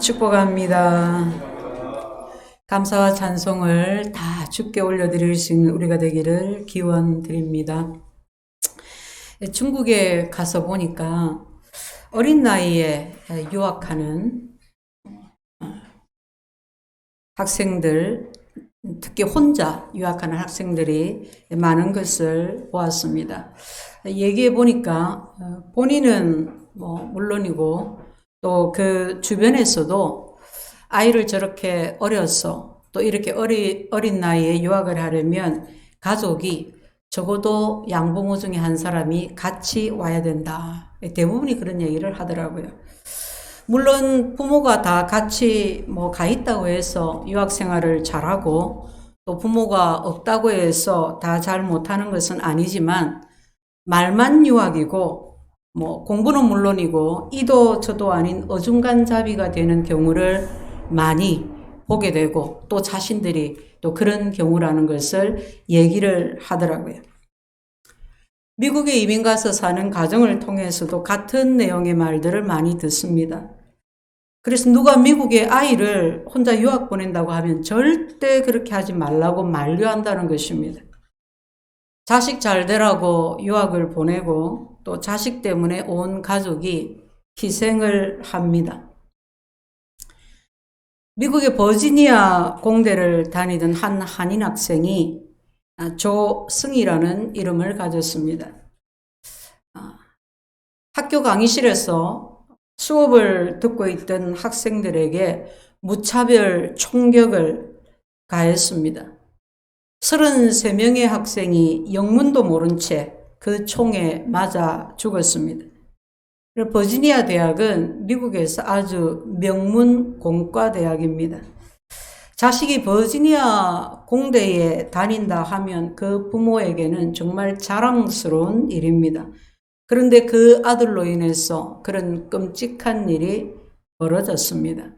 축복합니다. 감사와 찬송을 다 주께 올려드릴 수 있는 우리가 되기를 기원드립니다. 중국에 가서 보니까 어린 나이에 유학하는 학생들, 특히 혼자 유학하는 학생들이 많은 것을 보았습니다. 얘기해 보니까 본인은 물론이고 또 그 주변에서도 아이를 저렇게 어려서 또 이렇게 어린 나이에 유학을 하려면 가족이 적어도 양부모 중에 한 사람이 같이 와야 된다. 대부분이 그런 얘기를 하더라고요. 물론 부모가 다 같이 가 있다고 해서 유학 생활을 잘하고 또 부모가 없다고 해서 다 잘 못하는 것은 아니지만 말만 유학이고 공부는 물론이고 이도 저도 아닌 어중간잡이가 되는 경우를 많이 보게 되고 또 자신들이 또 그런 경우라는 것을 얘기를 하더라고요. 미국에 이민 가서 사는 가정을 통해서도 같은 내용의 말들을 많이 듣습니다. 그래서 누가 미국에 아이를 혼자 유학 보낸다고 하면 절대 그렇게 하지 말라고 만류한다는 것입니다. 자식 잘 되라고 유학을 보내고 또 자식 때문에 온 가족이 희생을 합니다. 미국의 버지니아 공대를 다니던 한 한인 학생이 조승이라는 이름을 가졌습니다. 학교 강의실에서 수업을 듣고 있던 학생들에게 무차별 총격을 가했습니다. 33명의 학생이 영문도 모른 채 그 총에 맞아 죽었습니다. 버지니아 대학은 미국에서 아주 명문 공과 대학입니다. 자식이 버지니아 공대에 다닌다 하면 그 부모에게는 정말 자랑스러운 일입니다. 그런데 그 아들로 인해서 그런 끔찍한 일이 벌어졌습니다.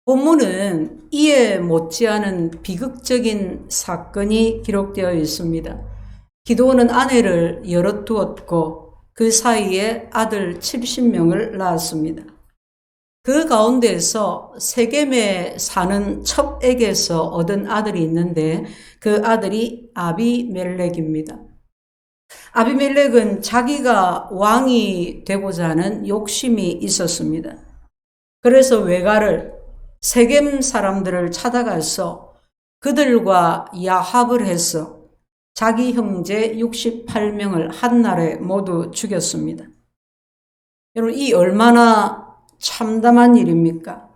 본문은 이에 못지않은 비극적인 사건이 기록되어 있습니다. 기드온은 아내를 열어두었고 그 사이에 아들 70명을 낳았습니다. 그 가운데서 세겜에 사는 첩에게서 얻은 아들이 있는데 그 아들이 아비멜렉입니다. 아비멜렉은 자기가 왕이 되고자 하는 욕심이 있었습니다. 그래서 외가를 세겜 사람들을 찾아가서 그들과 야합을 해서 자기 형제 68명을 한날에 모두 죽였습니다. 여러분, 이 얼마나 참담한 일입니까?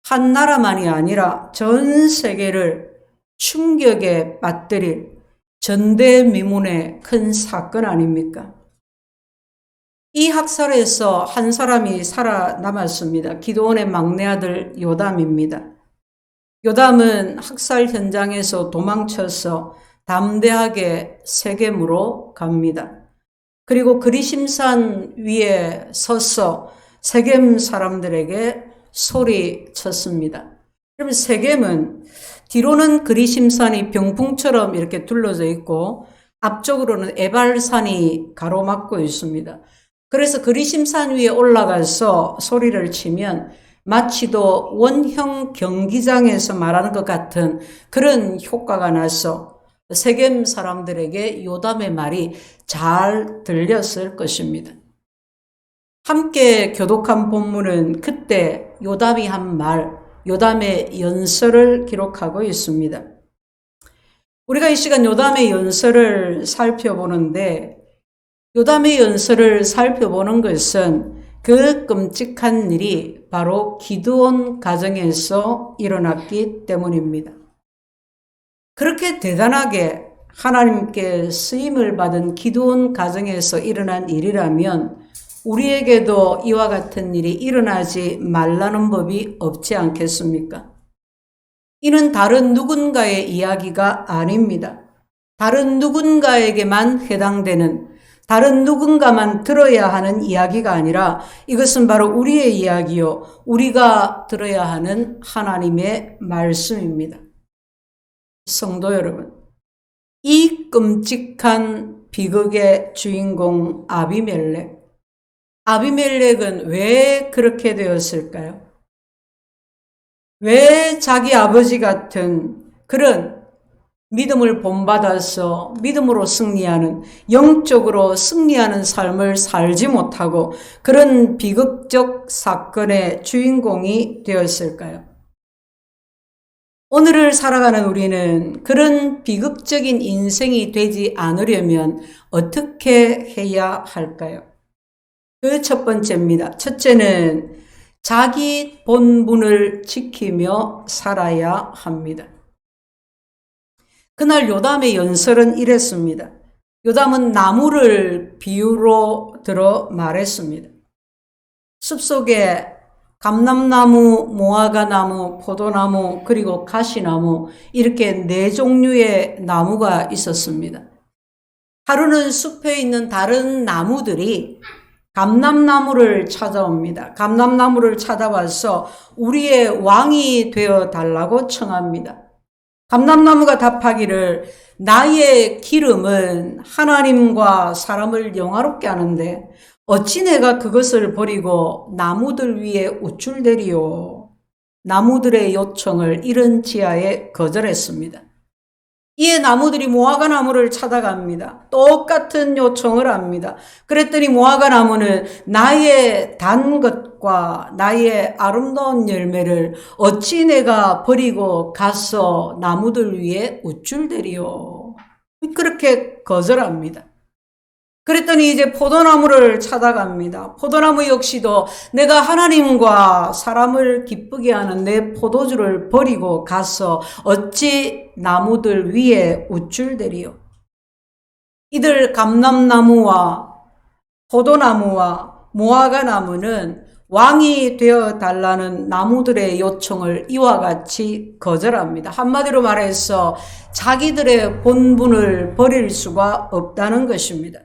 한 나라만이 아니라 전 세계를 충격에 빠뜨릴 전대미문의 큰 사건 아닙니까? 이 학살에서 한 사람이 살아남았습니다. 기드온의 막내 아들 요담입니다. 요담은 학살 현장에서 도망쳐서 담대하게 세겜으로 갑니다. 그리고 그리심산 위에 서서 세겜 사람들에게 소리쳤습니다. 그러면 세겜은 뒤로는 그리심산이 병풍처럼 이렇게 둘러져 있고 앞쪽으로는 에발산이 가로막고 있습니다. 그래서 그리심산 위에 올라가서 소리를 치면 마치도 원형 경기장에서 말하는 것 같은 그런 효과가 나서 세겜 사람들에게 요담의 말이 잘 들렸을 것입니다. 함께 교독한 본문은 그때 요담이 한 말, 요담의 연설을 기록하고 있습니다. 우리가 이 시간 요담의 연설을 살펴보는데 요담의 연설을 살펴보는 것은 그 끔찍한 일이 바로 기드온 가정에서 일어났기 때문입니다. 그렇게 대단하게 하나님께 쓰임을 받은 기드온 가정에서 일어난 일이라면 우리에게도 이와 같은 일이 일어나지 말라는 법이 없지 않겠습니까? 이는 다른 누군가의 이야기가 아닙니다. 다른 누군가에게만 해당되는, 다른 누군가만 들어야 하는 이야기가 아니라 이것은 바로 우리의 이야기요, 우리가 들어야 하는 하나님의 말씀입니다. 성도 여러분, 이 끔찍한 비극의 주인공 아비멜렉, 아비멜렉은 왜 그렇게 되었을까요? 왜 자기 아버지 같은 그런 믿음을 본받아서 믿음으로 승리하는, 영적으로 승리하는 삶을 살지 못하고 그런 비극적 사건의 주인공이 되었을까요? 오늘을 살아가는 우리는 그런 비극적인 인생이 되지 않으려면 어떻게 해야 할까요? 그 첫 번째입니다. 첫째는 자기 본분을 지키며 살아야 합니다. 그날 요담의 연설은 이랬습니다. 요담은 나무를 비유로 들어 말했습니다. 숲속에 감람나무, 무화과나무, 포도나무, 그리고 가시나무 이렇게 4종류의 나무가 있었습니다. 하루는 숲에 있는 다른 나무들이 감람나무를 찾아옵니다. 감람나무를 찾아와서 우리의 왕이 되어 달라고 청합니다. 감람나무가 답하기를 나의 기름은 하나님과 사람을 영화롭게 하는데 어찌 내가 그것을 버리고 나무들 위에 우쭐대리요. 나무들의 요청을 이른 지하에 거절했습니다. 이에 나무들이 무화과 나무를 찾아갑니다. 똑같은 요청을 합니다. 그랬더니 무화과 나무는 나의 단 것과 나의 아름다운 열매를 어찌 내가 버리고 가서 나무들 위에 우쭐대리요. 그렇게 거절합니다. 그랬더니 이제 포도나무를 찾아갑니다. 포도나무 역시도 내가 하나님과 사람을 기쁘게 하는 내 포도주를 버리고 가서 어찌 나무들 위에 우쭐대리요. 이들 감람나무와 포도나무와 무화과나무는 왕이 되어 달라는 나무들의 요청을 이와 같이 거절합니다. 한마디로 말해서 자기들의 본분을 버릴 수가 없다는 것입니다.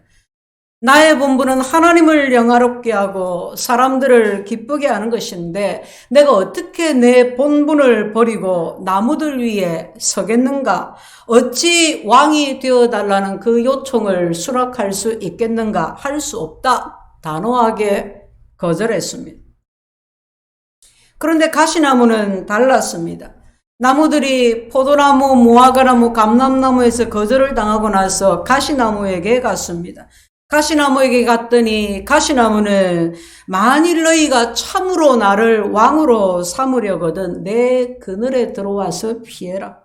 나의 본분은 하나님을 영화롭게 하고 사람들을 기쁘게 하는 것인데 내가 어떻게 내 본분을 버리고 나무들 위에 서겠는가? 어찌 왕이 되어달라는 그 요청을 수락할 수 있겠는가? 할 수 없다. 단호하게 거절했습니다. 그런데 가시나무는 달랐습니다. 나무들이 포도나무, 무화과나무, 감람나무에서 거절을 당하고 나서 가시나무에게 갔습니다. 가시나무에게 갔더니 가시나무는 만일 너희가 참으로 나를 왕으로 삼으려거든 내 그늘에 들어와서 피해라.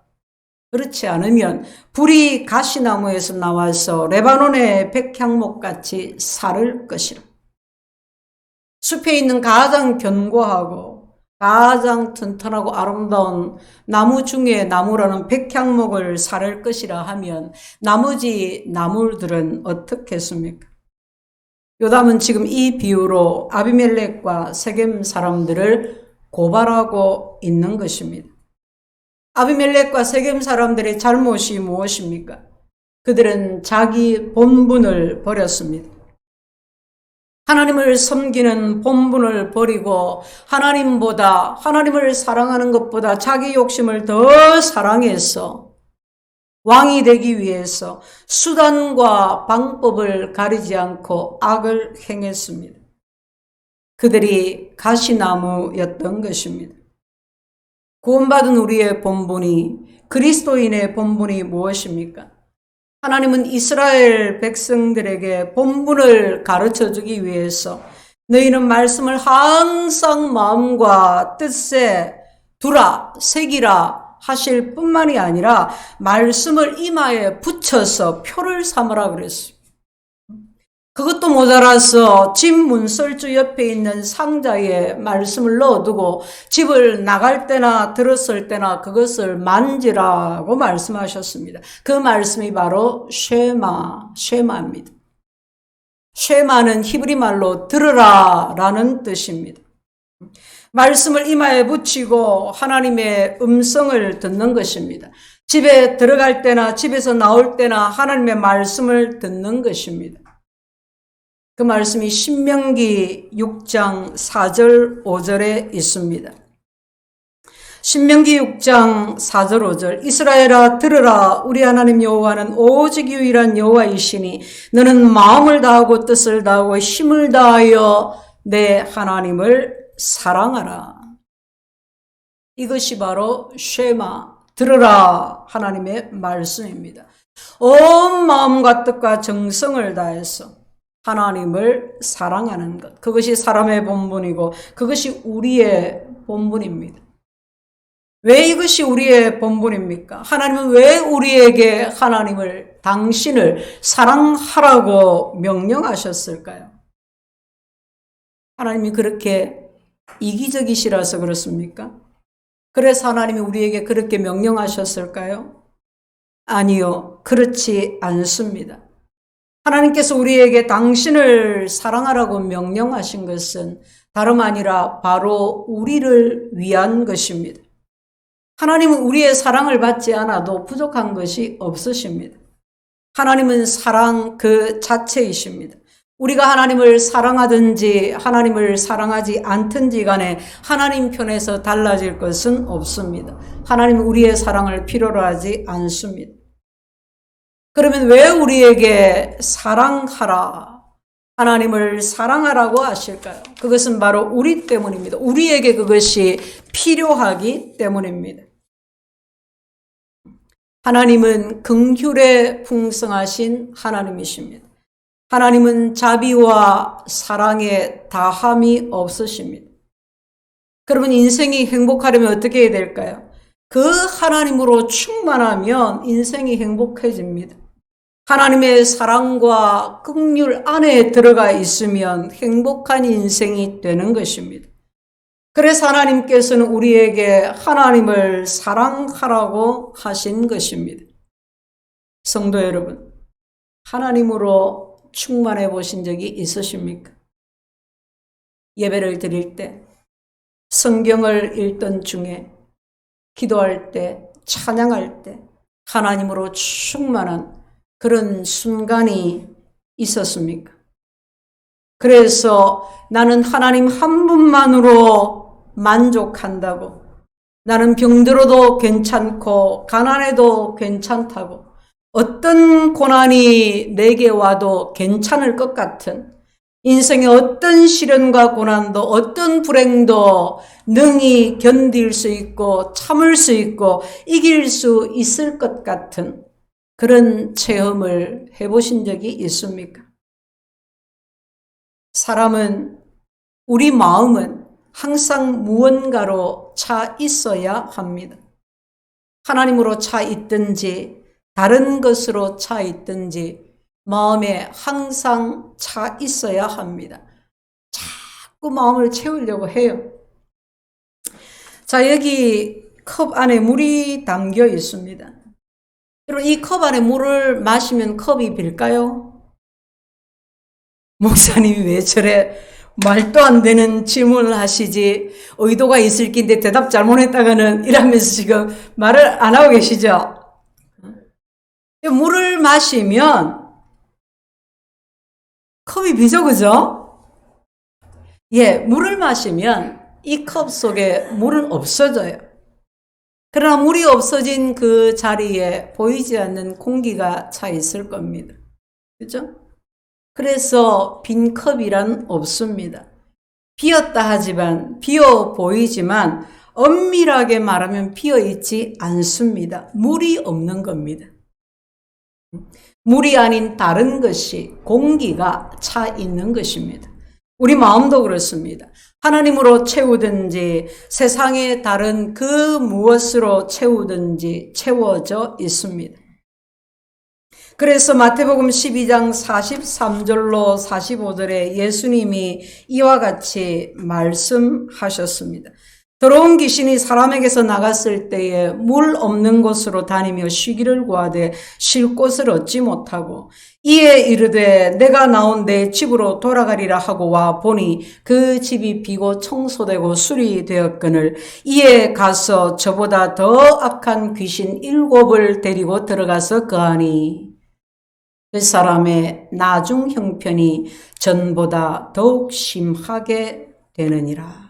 그렇지 않으면 불이 가시나무에서 나와서 레바논의 백향목같이 사를 것이라. 숲에 있는 가장 견고하고 가장 튼튼하고 아름다운 나무 중에 나무라는 백향목을 사를 것이라 하면 나머지 나무들은 어떻겠습니까? 요담은 지금 이 비유로 아비멜렉과 세겜 사람들을 고발하고 있는 것입니다. 아비멜렉과 세겜 사람들의 잘못이 무엇입니까? 그들은 자기 본분을 버렸습니다. 하나님을 섬기는 본분을 버리고 하나님을 사랑하는 것보다 자기 욕심을 더 사랑해서 왕이 되기 위해서 수단과 방법을 가리지 않고 악을 행했습니다. 그들이 가시나무였던 것입니다. 구원받은 우리의 본분이, 그리스도인의 본분이 무엇입니까? 하나님은 이스라엘 백성들에게 본분을 가르쳐주기 위해서 너희는 말씀을 항상 마음과 뜻에 두라, 새기라 하실 뿐만이 아니라 말씀을 이마에 붙여서 표를 삼으라 그랬어요. 그것도 모자라서 집 문설주 옆에 있는 상자에 말씀을 넣어두고 집을 나갈 때나 들었을 때나 그것을 만지라고 말씀하셨습니다. 그 말씀이 바로 쉐마입니다. 쉐마는 히브리 말로 들으라 라는 뜻입니다. 말씀을 이마에 붙이고 하나님의 음성을 듣는 것입니다. 집에 들어갈 때나 집에서 나올 때나 하나님의 말씀을 듣는 것입니다. 그 말씀이 신명기 6장 4절 5절에 있습니다. 신명기 6장 4절 5절 이스라엘아 들으라 우리 하나님 여호와는 오직 유일한 여호와이시니 너는 마음을 다하고 뜻을 다하고 힘을 다하여 내 하나님을 사랑하라. 이것이 바로 쉐마 들으라 하나님의 말씀입니다. 온 마음과 뜻과 정성을 다해서 하나님을 사랑하는 것, 그것이 사람의 본분이고 그것이 우리의 본분입니다. 왜 이것이 우리의 본분입니까? 하나님은 왜 우리에게 당신을 사랑하라고 명령하셨을까요? 하나님이 그렇게 이기적이시라서 그렇습니까? 그래서 하나님이 우리에게 그렇게 명령하셨을까요? 아니요, 그렇지 않습니다. 하나님께서 우리에게 당신을 사랑하라고 명령하신 것은 다름 아니라 바로 우리를 위한 것입니다. 하나님은 우리의 사랑을 받지 않아도 부족한 것이 없으십니다. 하나님은 사랑 그 자체이십니다. 우리가 하나님을 사랑하든지 하나님을 사랑하지 않든지 간에 하나님 편에서 달라질 것은 없습니다. 하나님은 우리의 사랑을 필요로 하지 않습니다. 그러면 왜 우리에게 사랑하라, 하나님을 사랑하라고 하실까요? 그것은 바로 우리 때문입니다. 우리에게 그것이 필요하기 때문입니다. 하나님은 긍휼에 풍성하신 하나님이십니다. 하나님은 자비와 사랑에 다함이 없으십니다. 그러면 인생이 행복하려면 어떻게 해야 될까요? 그 하나님으로 충만하면 인생이 행복해집니다. 하나님의 사랑과 긍휼 안에 들어가 있으면 행복한 인생이 되는 것입니다. 그래서 하나님께서는 우리에게 하나님을 사랑하라고 하신 것입니다. 성도 여러분, 하나님으로 충만해 보신 적이 있으십니까? 예배를 드릴 때, 성경을 읽던 중에, 기도할 때, 찬양할 때 하나님으로 충만한 그런 순간이 있었습니까? 그래서 나는 하나님 한 분만으로 만족한다고, 나는 병들어도 괜찮고 가난해도 괜찮다고, 어떤 고난이 내게 와도 괜찮을 것 같은, 인생의 어떤 시련과 고난도 어떤 불행도 능히 견딜 수 있고 참을 수 있고 이길 수 있을 것 같은 그런 체험을 해보신 적이 있습니까? 우리 마음은 항상 무언가로 차 있어야 합니다. 하나님으로 차 있든지 다른 것으로 차 있든지 마음에 항상 차 있어야 합니다. 자꾸 마음을 채우려고 해요. 자, 여기 컵 안에 물이 담겨 있습니다. 여러분, 이 컵 안에 물을 마시면 컵이 빌까요? 목사님이 왜 저래 말도 안 되는 질문을 하시지, 의도가 있을 낀데 대답 잘못했다가는 이러면서 지금 말을 안 하고 계시죠? 물을 마시면 컵이 비죠, 그죠? 예, 물을 마시면 이 컵 속에 물은 없어져요. 그러나 물이 없어진 그 자리에 보이지 않는 공기가 차 있을 겁니다. 그죠? 그래서 빈 컵이란 없습니다. 비었다 하지만, 비어 보이지만 엄밀하게 말하면 비어 있지 않습니다. 물이 없는 겁니다. 물이 아닌 다른 것이, 공기가 차 있는 것입니다. 우리 마음도 그렇습니다. 하나님으로 채우든지 세상의 다른 그 무엇으로 채우든지 채워져 있습니다. 그래서 마태복음 12장 43절로 45절에 예수님이 이와 같이 말씀하셨습니다. 더러운 귀신이 사람에게서 나갔을 때에 물 없는 곳으로 다니며 쉬기를 구하되 쉴 곳을 얻지 못하고, 이에 이르되 내가 나온 내 집으로 돌아가리라 하고 와 보니 그 집이 비고 청소되고 수리되었거늘, 이에 가서 저보다 더 악한 귀신 7을 데리고 들어가서 거하니 그 사람의 나중 형편이 전보다 더욱 심하게 되느니라.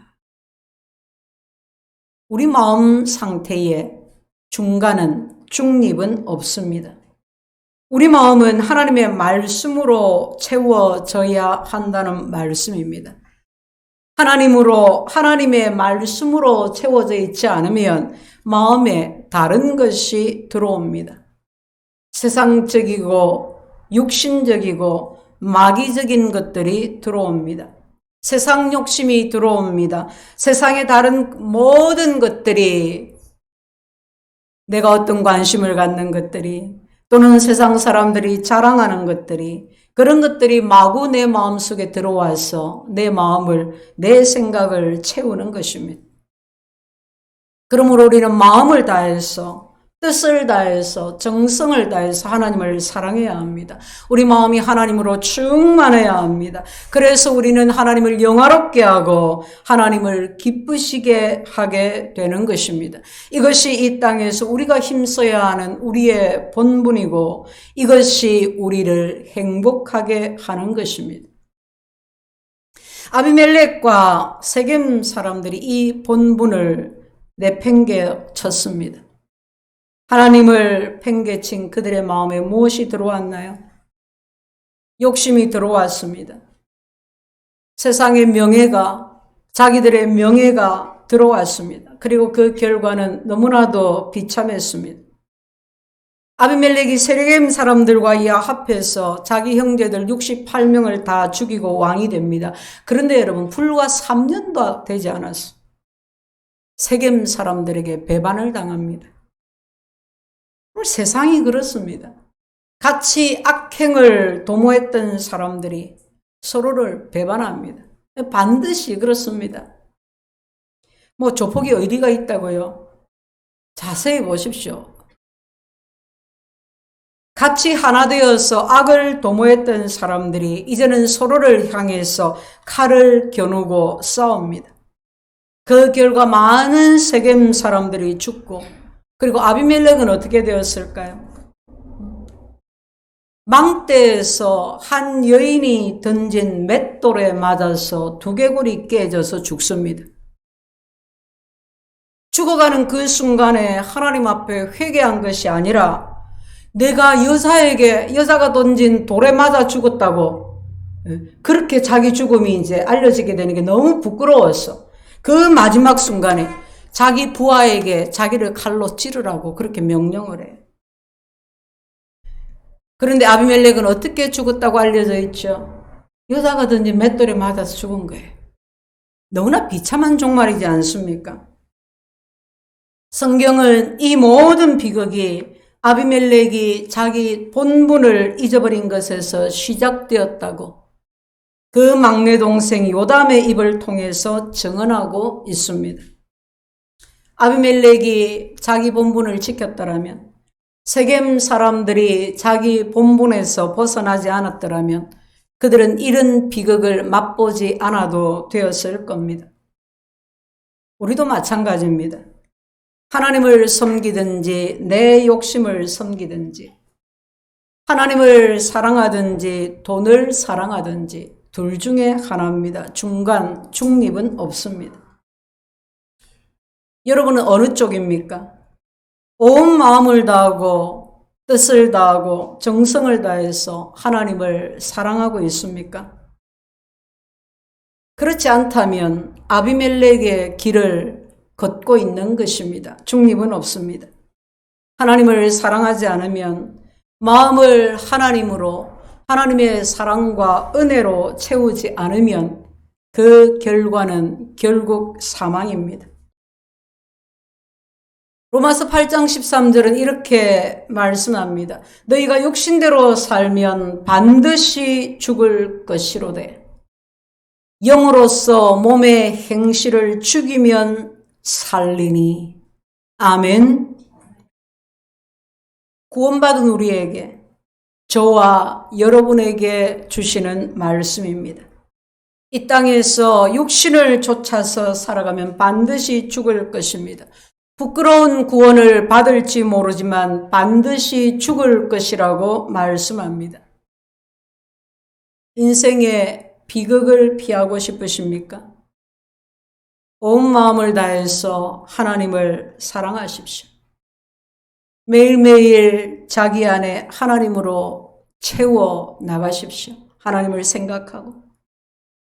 우리 마음 상태에 중간은, 중립은 없습니다. 우리 마음은 하나님의 말씀으로 채워져야 한다는 말씀입니다. 하나님의 말씀으로 채워져 있지 않으면 마음에 다른 것이 들어옵니다. 세상적이고 육신적이고 마귀적인 것들이 들어옵니다. 세상 욕심이 들어옵니다. 세상의 다른 모든 것들이, 내가 어떤 관심을 갖는 것들이, 또는 세상 사람들이 자랑하는 것들이, 그런 것들이 마구 내 마음속에 들어와서 내 마음을, 내 생각을 채우는 것입니다. 그러므로 우리는 마음을 다해서, 뜻을 다해서, 정성을 다해서 하나님을 사랑해야 합니다. 우리 마음이 하나님으로 충만해야 합니다. 그래서 우리는 하나님을 영화롭게 하고 하나님을 기쁘시게 하게 되는 것입니다. 이것이 이 땅에서 우리가 힘써야 하는 우리의 본분이고, 이것이 우리를 행복하게 하는 것입니다. 아비멜렉과 세겜 사람들이 이 본분을 내팽개쳤습니다. 하나님을 팽개친 그들의 마음에 무엇이 들어왔나요? 욕심이 들어왔습니다. 세상의 명예가, 자기들의 명예가 들어왔습니다. 그리고 그 결과는 너무나도 비참했습니다. 아비멜렉이 세겜 사람들과 야합해서 자기 형제들 68명을 다 죽이고 왕이 됩니다. 그런데 여러분, 불과 3년도 되지 않았어요. 세겜 사람들에게 배반을 당합니다. 세상이 그렇습니다. 같이 악행을 도모했던 사람들이 서로를 배반합니다. 반드시 그렇습니다. 조폭이 어디가 있다고요? 자세히 보십시오. 같이 하나 되어서 악을 도모했던 사람들이 이제는 서로를 향해서 칼을 겨누고 싸웁니다. 그 결과 많은 세겜 사람들이 죽고, 그리고 아비멜렉은 어떻게 되었을까요? 망대에서 한 여인이 던진 맷돌에 맞아서 두개골이 깨져서 죽습니다. 죽어가는 그 순간에 하나님 앞에 회개한 것이 아니라, 내가 여자가 던진 돌에 맞아 죽었다고, 그렇게 자기 죽음이 이제 알려지게 되는 게 너무 부끄러웠어. 그 마지막 순간에 자기 부하에게 자기를 칼로 찌르라고 그렇게 명령을 해요. 그런데 아비멜렉은 어떻게 죽었다고 알려져 있죠? 여자가 던진 맷돌에 맞아서 죽은 거예요. 너무나 비참한 종말이지 않습니까? 성경은 이 모든 비극이 아비멜렉이 자기 본분을 잊어버린 것에서 시작되었다고 그 막내 동생 요담의 입을 통해서 증언하고 있습니다. 아비멜렉이 자기 본분을 지켰더라면, 세겜 사람들이 자기 본분에서 벗어나지 않았더라면 그들은 이런 비극을 맛보지 않아도 되었을 겁니다. 우리도 마찬가지입니다. 하나님을 섬기든지 내 욕심을 섬기든지, 하나님을 사랑하든지 돈을 사랑하든지 둘 중에 하나입니다. 중립은 없습니다. 여러분은 어느 쪽입니까? 온 마음을 다하고 뜻을 다하고 정성을 다해서 하나님을 사랑하고 있습니까? 그렇지 않다면 아비멜렉의 길을 걷고 있는 것입니다. 중립은 없습니다. 하나님을 사랑하지 않으면, 마음을 하나님으로, 하나님의 사랑과 은혜로 채우지 않으면 그 결과는 결국 사망입니다. 로마서 8장 13절은 이렇게 말씀합니다. 너희가 육신대로 살면 반드시 죽을 것이로되 영으로서 몸의 행실을 죽이면 살리니. 아멘. 구원받은 우리에게, 저와 여러분에게 주시는 말씀입니다. 이 땅에서 육신을 쫓아서 살아가면 반드시 죽을 것입니다. 부끄러운 구원을 받을지 모르지만 반드시 죽을 것이라고 말씀합니다. 인생의 비극을 피하고 싶으십니까? 온 마음을 다해서 하나님을 사랑하십시오. 매일매일 자기 안에 하나님으로 채워 나가십시오. 하나님을 생각하고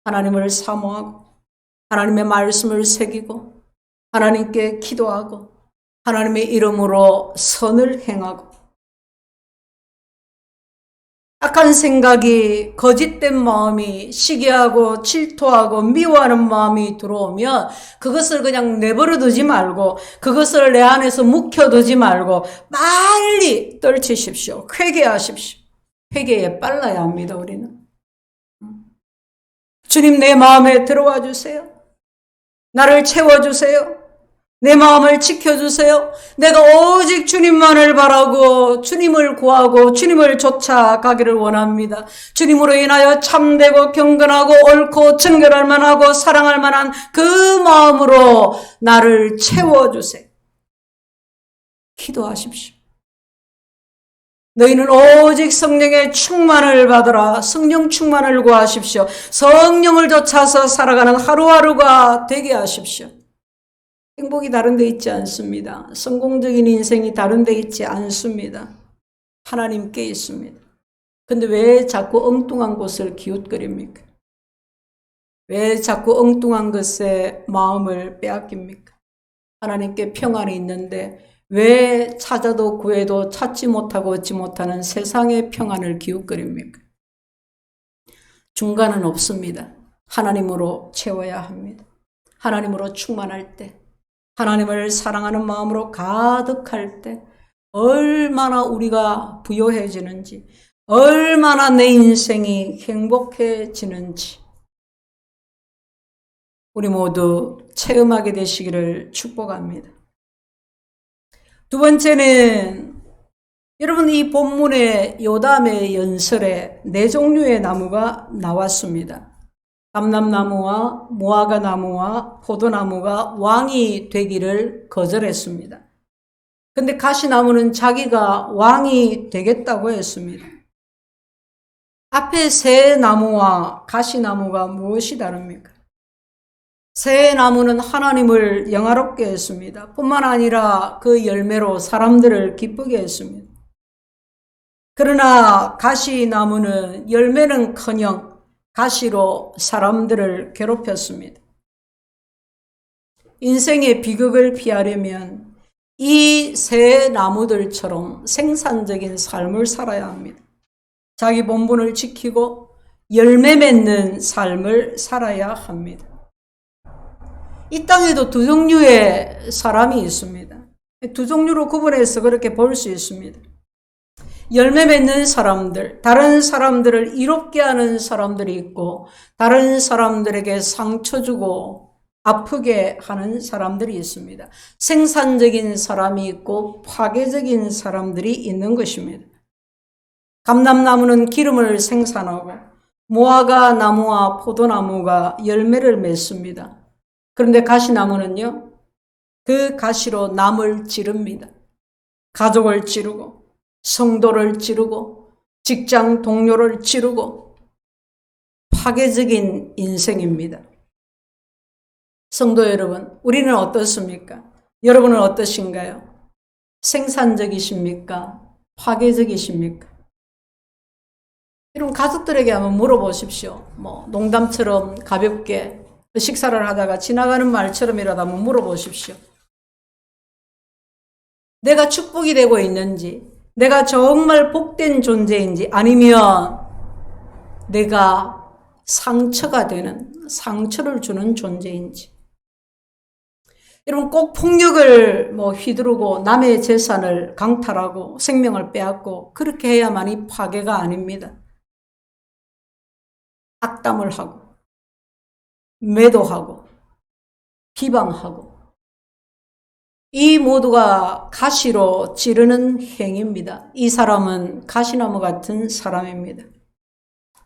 하나님을 사모하고 하나님의 말씀을 새기고 하나님께 기도하고 하나님의 이름으로 선을 행하고 악한 생각이 거짓된 마음이 시기하고 질투하고 미워하는 마음이 들어오면 그것을 그냥 내버려 두지 말고 그것을 내 안에서 묵혀두지 말고 빨리 떨치십시오. 회개하십시오. 회개에 빨라야 합니다. 우리는. 주님 내 마음에 들어와 주세요. 나를 채워주세요. 내 마음을 지켜주세요. 내가 오직 주님만을 바라고 주님을 구하고 주님을 쫓아가기를 원합니다. 주님으로 인하여 참되고 경건하고 옳고 정결할 만하고 사랑할 만한 그 마음으로 나를 채워주세요. 기도하십시오. 너희는 오직 성령의 충만을 받으라. 성령 충만을 구하십시오. 성령을 쫓아서 살아가는 하루하루가 되게 하십시오. 행복이 다른 데 있지 않습니다. 성공적인 인생이 다른 데 있지 않습니다. 하나님께 있습니다. 근데 왜 자꾸 엉뚱한 곳을 기웃거립니까? 왜 자꾸 엉뚱한 것에 마음을 빼앗깁니까? 하나님께 평안이 있는데 왜 찾아도 구해도 찾지 못하고 얻지 못하는 세상의 평안을 기웃거립니까? 중간은 없습니다. 하나님으로 채워야 합니다. 하나님으로 충만할 때 하나님을 사랑하는 마음으로 가득할 때 얼마나 우리가 부요해지는지 얼마나 내 인생이 행복해지는지 우리 모두 체험하게 되시기를 축복합니다. 두 번째는 여러분 이 본문의 요담의 연설에 네 종류의 나무가 나왔습니다. 감람나무와 무화과나무와 포도나무가 왕이 되기를 거절했습니다. 근데 가시나무는 자기가 왕이 되겠다고 했습니다. 앞에 새 나무와 가시나무가 무엇이 다릅니까? 새 나무는 하나님을 영화롭게 했습니다. 뿐만 아니라 그 열매로 사람들을 기쁘게 했습니다. 그러나 가시나무는 열매는커녕 가시로 사람들을 괴롭혔습니다. 인생의 비극을 피하려면 이 새 나무들처럼 생산적인 삶을 살아야 합니다. 자기 본분을 지키고 열매 맺는 삶을 살아야 합니다. 이 땅에도 두 종류의 사람이 있습니다. 두 종류로 구분해서 그렇게 볼 수 있습니다. 열매 맺는 사람들, 다른 사람들을 이롭게 하는 사람들이 있고 다른 사람들에게 상처 주고 아프게 하는 사람들이 있습니다. 생산적인 사람이 있고 파괴적인 사람들이 있는 것입니다. 감람나무는 기름을 생산하고 무화과 나무와 포도나무가 열매를 맺습니다. 그런데 가시나무는요, 그 가시로 남을 찌릅니다. 가족을 찌르고 성도를 찌르고 직장 동료를 찌르고 파괴적인 인생입니다. 성도 여러분, 우리는 어떻습니까? 여러분은 어떠신가요? 생산적이십니까? 파괴적이십니까? 여러분 가족들에게 한번 물어보십시오. 농담처럼 가볍게 식사를 하다가 지나가는 말처럼이라도 한번 물어보십시오. 내가 축복이 되고 있는지, 내가 정말 복된 존재인지, 아니면 내가 상처가 되는, 상처를 주는 존재인지. 여러분 꼭 폭력을 휘두르고 남의 재산을 강탈하고 생명을 빼앗고 그렇게 해야만이 파괴가 아닙니다. 악담을 하고 매도하고 비방하고 이 모두가 가시로 찌르는 행위입니다. 이 사람은 가시나무 같은 사람입니다.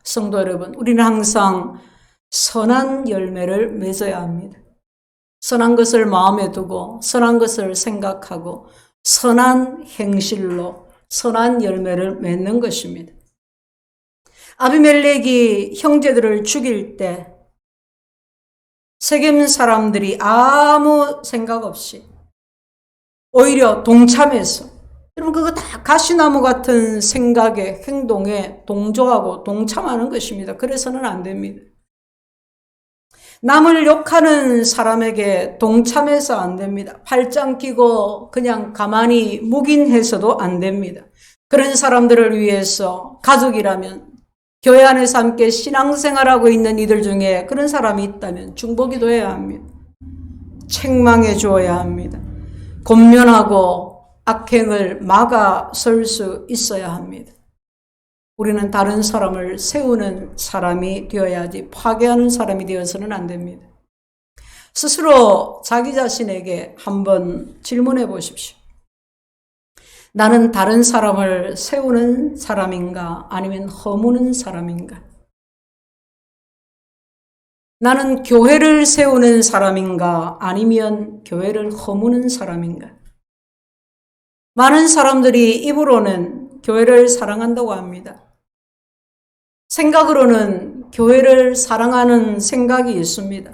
성도 여러분, 우리는 항상 선한 열매를 맺어야 합니다. 선한 것을 마음에 두고 선한 것을 생각하고 선한 행실로 선한 열매를 맺는 것입니다. 아비멜렉이 형제들을 죽일 때 세겜 사람들이 아무 생각 없이 오히려 동참해서, 여러분 그거 다 가시나무 같은 생각에 행동에 동조하고 동참하는 것입니다. 그래서는 안 됩니다. 남을 욕하는 사람에게 동참해서 안 됩니다. 팔짱 끼고 그냥 가만히 묵인해서도 안 됩니다. 그런 사람들을 위해서 가족이라면, 교회 안에서 함께 신앙생활하고 있는 이들 중에 그런 사람이 있다면 중보기도 해야 합니다. 책망해 주어야 합니다. 권면하고 악행을 막아설 수 있어야 합니다. 우리는 다른 사람을 세우는 사람이 되어야지 파괴하는 사람이 되어서는 안 됩니다. 스스로 자기 자신에게 한번 질문해 보십시오. 나는 다른 사람을 세우는 사람인가 아니면 허무는 사람인가? 나는 교회를 세우는 사람인가 아니면 교회를 허무는 사람인가? 많은 사람들이 입으로는 교회를 사랑한다고 합니다. 생각으로는 교회를 사랑하는 생각이 있습니다.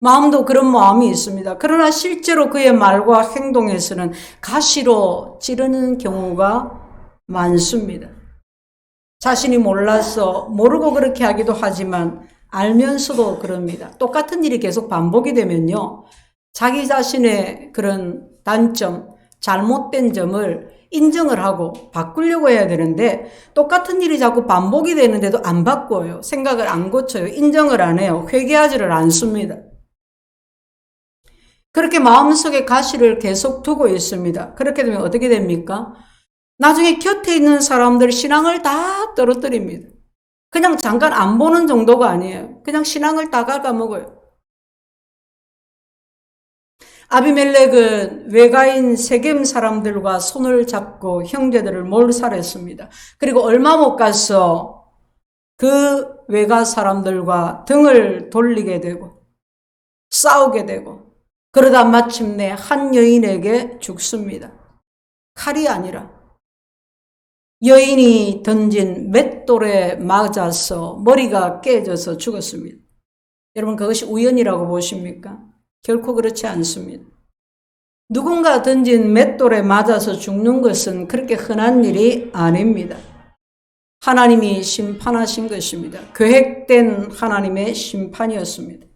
마음도 그런 마음이 있습니다. 그러나 실제로 그의 말과 행동에서는 가시로 찌르는 경우가 많습니다. 자신이 몰라서 모르고 그렇게 하기도 하지만 알면서도 그럽니다. 똑같은 일이 계속 반복이 되면요, 자기 자신의 그런 단점, 잘못된 점을 인정을 하고 바꾸려고 해야 되는데 똑같은 일이 자꾸 반복이 되는데도 안 바꿔요. 생각을 안 고쳐요. 인정을 안 해요. 회개하지를 않습니다. 그렇게 마음속에 가시를 계속 두고 있습니다. 그렇게 되면 어떻게 됩니까? 나중에 곁에 있는 사람들 신앙을 다 떨어뜨립니다. 그냥 잠깐 안 보는 정도가 아니에요. 그냥 신앙을 다 갉아먹어요. 아비멜렉은 외가인 세겜 사람들과 손을 잡고 형제들을 몰살했습니다. 그리고 얼마 못 가서 그 외가 사람들과 등을 돌리게 되고 싸우게 되고, 그러다 마침내 한 여인에게 죽습니다. 칼이 아니라 여인이 던진 맷돌에 맞아서 머리가 깨져서 죽었습니다. 여러분 그것이 우연이라고 보십니까? 결코 그렇지 않습니다. 누군가 던진 맷돌에 맞아서 죽는 것은 그렇게 흔한 일이 아닙니다. 하나님이 심판하신 것입니다. 계획된 하나님의 심판이었습니다.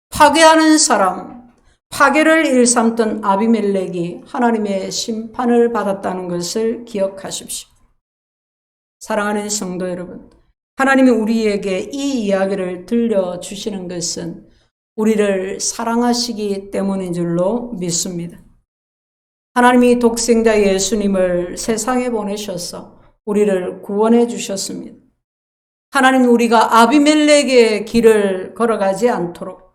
파괴하는 사람, 파괴를 일삼던 아비멜렉이 하나님의 심판을 받았다는 것을 기억하십시오. 사랑하는 성도 여러분, 하나님이 우리에게 이 이야기를 들려주시는 것은 우리를 사랑하시기 때문인 줄로 믿습니다. 하나님이 독생자 예수님을 세상에 보내셔서 우리를 구원해 주셨습니다. 하나님은 우리가 아비멜렉의 길을 걸어가지 않도록,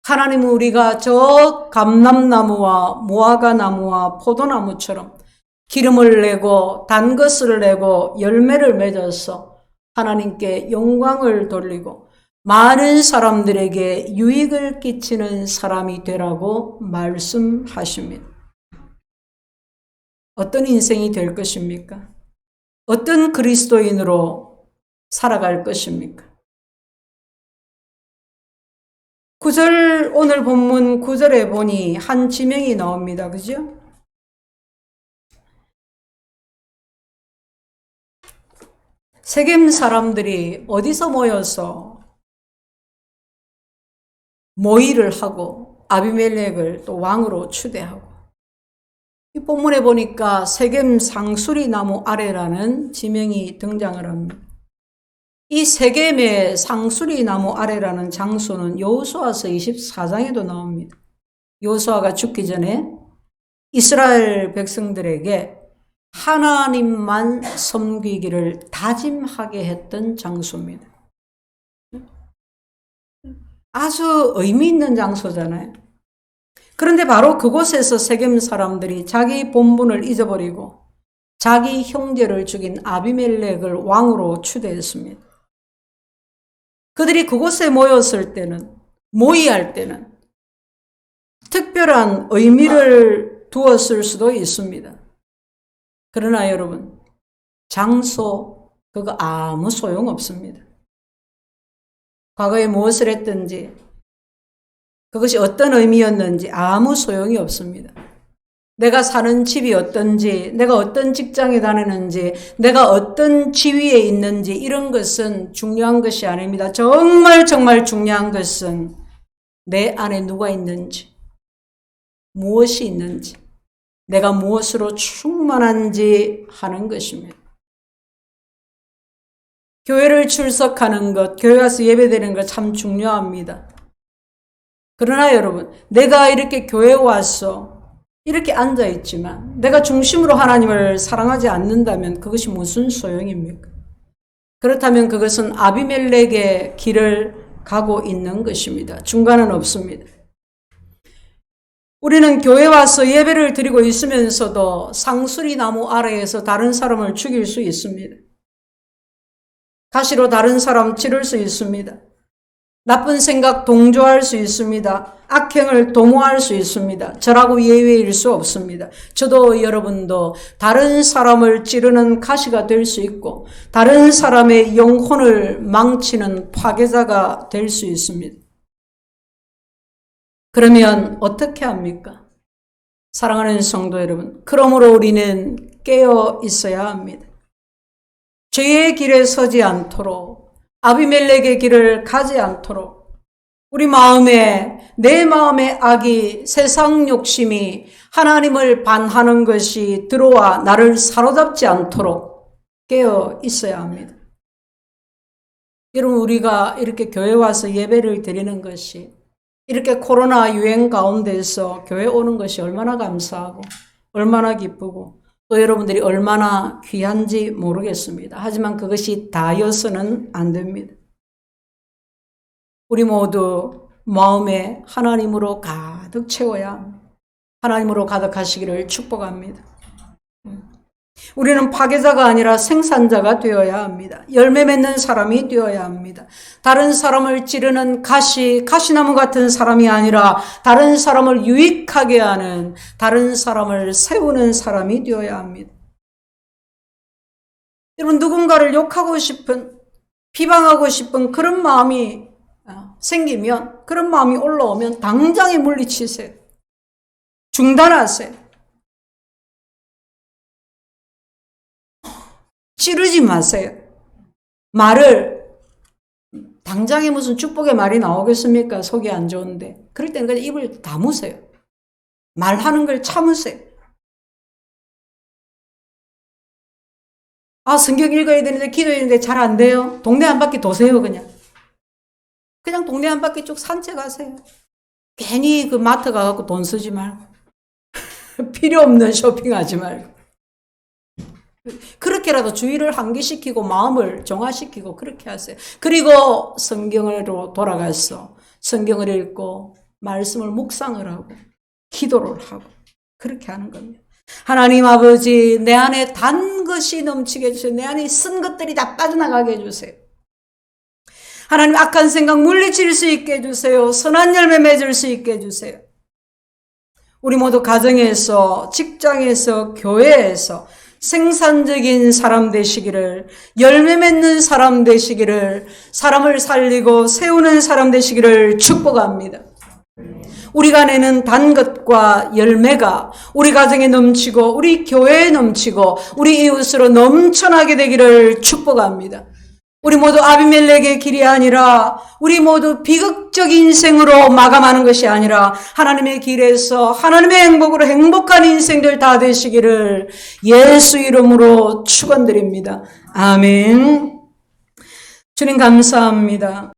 하나님은 우리가 저 감람나무와 무화과나무와 포도나무처럼 기름을 내고 단 것을 내고 열매를 맺어서 하나님께 영광을 돌리고 많은 사람들에게 유익을 끼치는 사람이 되라고 말씀하십니다. 어떤 인생이 될 것입니까? 어떤 그리스도인으로 살아갈 것입니까? 9절, 오늘 본문 9절에 보니 한 지명이 나옵니다. 그죠? 세겜 사람들이 어디서 모여서 모의를 하고 아비멜렉을 또 왕으로 추대하고, 이 본문에 보니까 세겜 상수리 나무 아래라는 지명이 등장을 합니다. 이 세겜의 상수리 나무 아래라는 장소는 여호수아서 24장에도 나옵니다. 여호수아가 죽기 전에 이스라엘 백성들에게 하나님만 섬기기를 다짐하게 했던 장소입니다. 아주 의미 있는 장소잖아요. 그런데 바로 그곳에서 세겜 사람들이 자기 본분을 잊어버리고 자기 형제를 죽인 아비멜렉을 왕으로 추대했습니다. 그들이 그곳에 모였을 때는, 모의할 때는 특별한 의미를 두었을 수도 있습니다. 그러나 여러분, 장소 그거 아무 소용 없습니다. 과거에 무엇을 했든지 그것이 어떤 의미였는지 아무 소용이 없습니다. 내가 사는 집이 어떤지, 내가 어떤 직장에 다니는지, 내가 어떤 지위에 있는지 이런 것은 중요한 것이 아닙니다. 정말 중요한 것은 내 안에 누가 있는지, 무엇이 있는지, 내가 무엇으로 충만한지 하는 것입니다. 교회를 출석하는 것, 교회 와서 예배드리는 것 참 중요합니다. 그러나 여러분, 내가 이렇게 교회에 와서 이렇게 앉아있지만 내가 중심으로 하나님을 사랑하지 않는다면 그것이 무슨 소용입니까? 그렇다면 그것은 아비멜렉의 길을 가고 있는 것입니다. 중간은 없습니다. 우리는 교회 와서 예배를 드리고 있으면서도 상수리 나무 아래에서 다른 사람을 죽일 수 있습니다. 가시로 다른 사람 찌를 수 있습니다. 나쁜 생각 동조할 수 있습니다. 악행을 도모할 수 있습니다. 저라고 예외일 수 없습니다. 저도 여러분도 다른 사람을 찌르는 가시가 될 수 있고 다른 사람의 영혼을 망치는 파괴자가 될 수 있습니다. 그러면 어떻게 합니까? 사랑하는 성도 여러분, 그러므로 우리는 깨어 있어야 합니다. 죄의 길에 서지 않도록 아비멜렉의 길을 가지 않도록 우리 마음에 내 마음의 악이 세상 욕심이 하나님을 반하는 것이 들어와 나를 사로잡지 않도록 깨어 있어야 합니다. 여러분 우리가 이렇게 교회 와서 예배를 드리는 것이 이렇게 코로나 유행 가운데서 교회 오는 것이 얼마나 감사하고 얼마나 기쁘고 또 여러분들이 얼마나 귀한지 모르겠습니다. 하지만 그것이 다여서는 안 됩니다. 우리 모두 마음에 하나님으로 가득 채워야 하나님으로 가득하시기를 축복합니다. 우리는 파괴자가 아니라 생산자가 되어야 합니다. 열매 맺는 사람이 되어야 합니다. 다른 사람을 찌르는 가시나무 같은 사람이 아니라 다른 사람을 유익하게 하는, 다른 사람을 세우는 사람이 되어야 합니다. 여러분, 누군가를 욕하고 싶은, 비방하고 싶은 그런 마음이 생기면, 그런 마음이 올라오면 당장에 물리치세요. 중단하세요. 찌르지 마세요. 말을 당장에 무슨 축복의 말이 나오겠습니까? 속이 안 좋은데. 그럴 때는 그냥 입을 다무세요. 말하는 걸 참으세요. 성경 읽어야 되는데 기도해야 되는데 잘 안 돼요. 동네 한 바퀴 도세요. 그냥 동네 한 바퀴 쭉 산책하세요. 괜히 그 마트 가갖고 돈 쓰지 말고 필요 없는 쇼핑하지 말고 그렇게라도 주의를 환기시키고 마음을 정화시키고 그렇게 하세요. 그리고 성경으로 돌아가서 성경을 읽고 말씀을 묵상을 하고 기도를 하고 그렇게 하는 겁니다. 하나님 아버지, 내 안에 단 것이 넘치게 해주세요. 내 안에 쓴 것들이 다 빠져나가게 해주세요. 하나님, 악한 생각 물리칠 수 있게 해주세요. 선한 열매 맺을 수 있게 해주세요. 우리 모두 가정에서, 직장에서, 교회에서 생산적인 사람 되시기를, 열매 맺는 사람 되시기를, 사람을 살리고 세우는 사람 되시기를 축복합니다. 우리가 내는 단 것과 열매가 우리 가정에 넘치고 우리 교회에 넘치고 우리 이웃으로 넘쳐나게 되기를 축복합니다. 우리 모두 아비멜렉의 길이 아니라 우리 모두 비극적 인생으로 마감하는 것이 아니라 하나님의 길에서 하나님의 행복으로 행복한 인생들 다 되시기를 예수 이름으로 축원드립니다. 아멘. 주님 감사합니다.